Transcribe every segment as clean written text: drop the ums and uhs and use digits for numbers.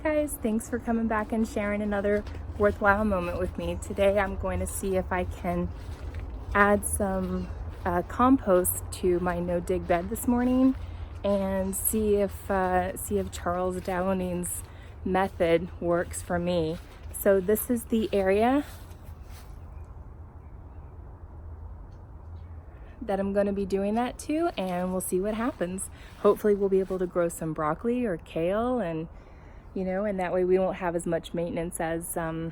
guys, thanks for coming back and sharing another worthwhile moment with me. Today I'm going to see if I can add some compost to my no-dig bed this morning and see if Charles Downing's method works for me. So this is the area that I'm going to be doing that to, and we'll see what happens. Hopefully we'll be able to grow some broccoli or kale, and and that way we won't have as much maintenance as some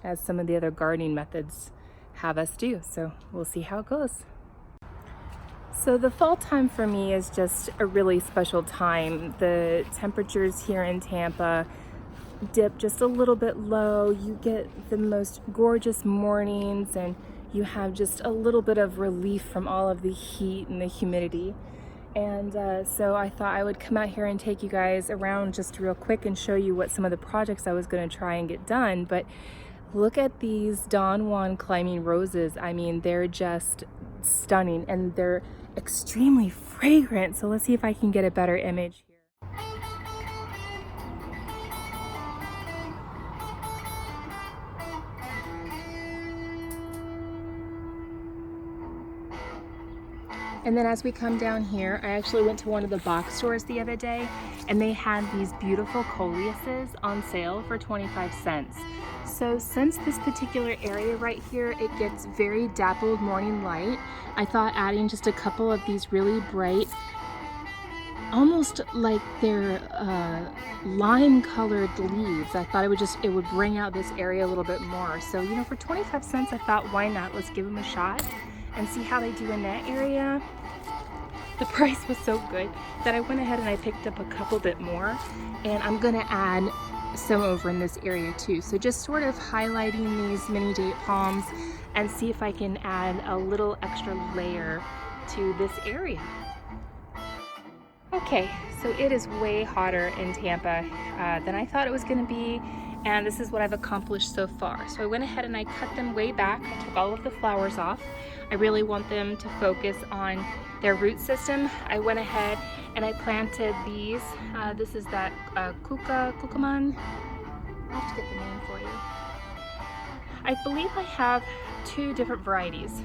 of the other gardening methods have us do. So we'll see how it goes. So the fall time for me is just a really special time. The temperatures here in Tampa dip just a little bit low. You get the most gorgeous mornings, and you have just a little bit of relief from all of the heat and the humidity. And so I thought I would come out here and take you guys around just real quick and show you what some of the projects I was going to try and get done. But look at these Don Juan climbing roses. I mean, they're just stunning, and they're extremely fragrant. So let's see if I can get a better image here. And then as we come down here, I actually went to one of the box stores the other day, and they had these beautiful coleuses on sale for 25 cents. So since this particular area right here, it gets very dappled morning light, I thought adding just a couple of these really bright, almost like they're lime colored leaves, I thought it would bring out this area a little bit more. So for 25 cents, I thought, why not? Let's give them a shot and see how they do in that area. The price was so good that I went ahead and I picked up a couple bit more, and I'm gonna add some over in this area too. So just sort of highlighting these mini date palms and see if I can add a little extra layer to this area. Okay, so it is way hotter in Tampa than I thought it was gonna be, and this is what I've accomplished so far. So I went ahead and I cut them way back. I took all of the flowers off. I really want them to focus on their root system. I went ahead and I planted these. This is that Cucamonga. I'll have to get the name for you. I believe I have two different varieties.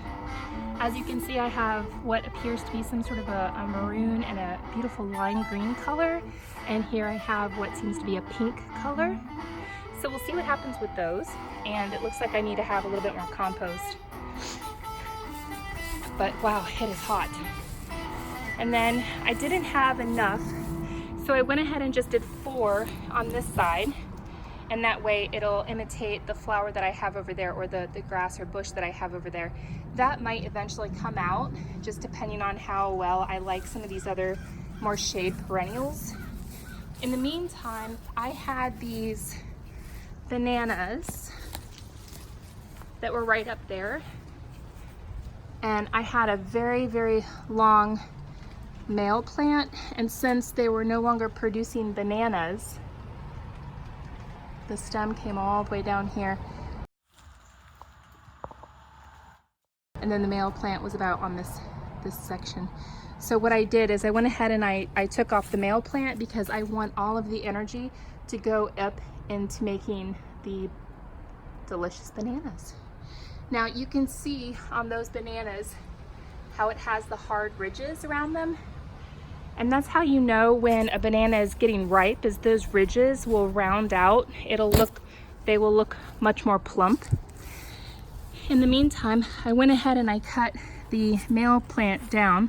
As you can see, I have what appears to be some sort of a maroon and a beautiful lime green color. And here I have what seems to be a pink color. So we'll see what happens with those. And it looks like I need to have a little bit more compost. But wow, it is hot. And then I didn't have enough, so I went ahead and just did 4 on this side, and that way it'll imitate the flower that I have over there, or the grass or bush that I have over there. That might eventually come out, just depending on how well I like some of these other more shade perennials. In the meantime, I had these bananas that were right up there, and I had a very, very long male plant, and since they were no longer producing bananas, the stem came all the way down here, and then the male plant was about on this section. So what I did is I went ahead and I took off the male plant because I want all of the energy to go up into making the delicious bananas. Now you can see on those bananas how it has the hard ridges around them. And that's how you know when a banana is getting ripe, is those ridges will round out. They will look much more plump. In the meantime, I went ahead and I cut the male plant down,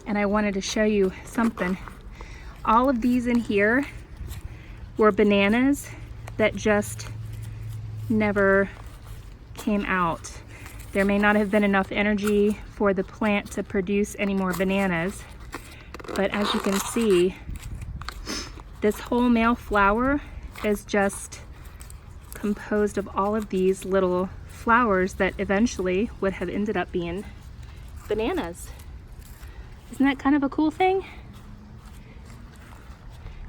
and I wanted to show you something. All of these in here were bananas that just never came out. There may not have been enough energy for the plant to produce any more bananas, but as you can see, this whole male flower is just composed of all of these little flowers that eventually would have ended up being bananas. Isn't that kind of a cool thing?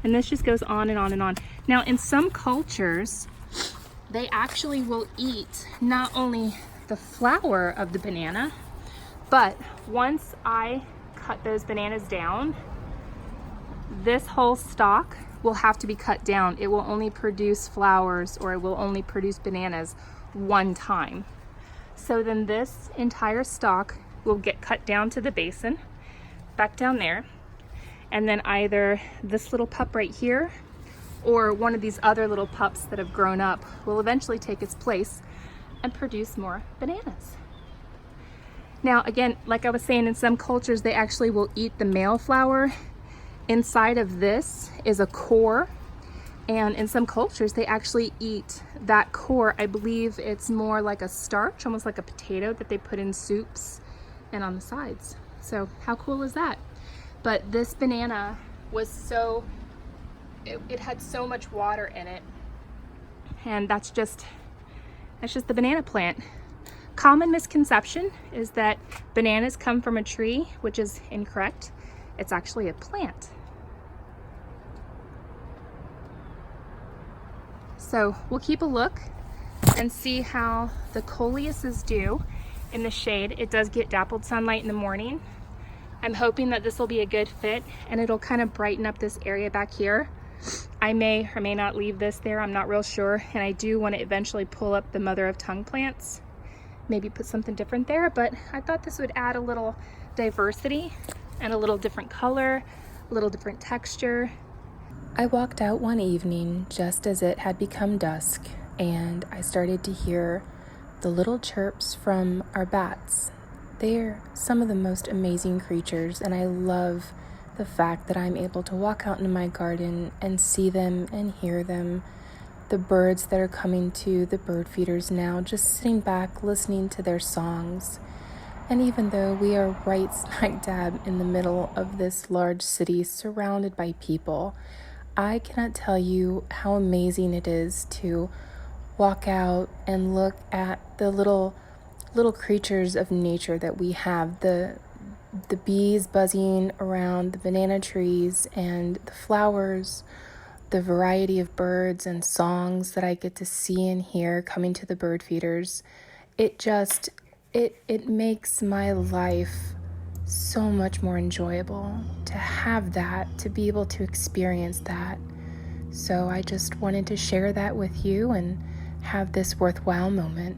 And this just goes on and on and on. Now, in some cultures, they actually will eat not only the flower of the banana, but once I cut those bananas down, this whole stalk will have to be cut down. It will only produce flowers, or it will only produce bananas one time. So then this entire stalk will get cut down to the basin, back down there, and then either this little pup right here or one of these other little pups that have grown up will eventually take its place and produce more bananas. Now again, like I was saying, in some cultures they actually will eat the male flower. Inside of this is a core, and in some cultures they actually eat that core. I believe it's more like a starch, almost like a potato that they put in soups and on the sides. So how cool is that? But this banana was so, it had so much water in it, and that's just the banana plant. Common misconception is that bananas come from a tree, which is incorrect. It's actually a plant. So we'll keep a look and see how the coleuses do in the shade. It does get dappled sunlight in the morning. I'm hoping that this will be a good fit and it'll kind of brighten up this area back here. I may or may not leave this there, I'm not real sure. And I do want to eventually pull up the mother of tongue plants, maybe put something different there, but I thought this would add a little diversity and a little different color, a little different texture. I walked out one evening just as it had become dusk, and I started to hear the little chirps from our bats. They're some of the most amazing creatures, and I love the fact that I'm able to walk out into my garden and see them and hear them. The birds that are coming to the bird feeders now, just sitting back listening to their songs. And even though we are right smack dab in the middle of this large city surrounded by people, I cannot tell you how amazing it is to walk out and look at the little creatures of nature that we have. The bees buzzing around the banana trees and the flowers, the variety of birds and songs that I get to see and hear coming to the bird feeders. It makes my life so much more enjoyable to have that, to be able to experience that. So I just wanted to share that with you and have this worthwhile moment.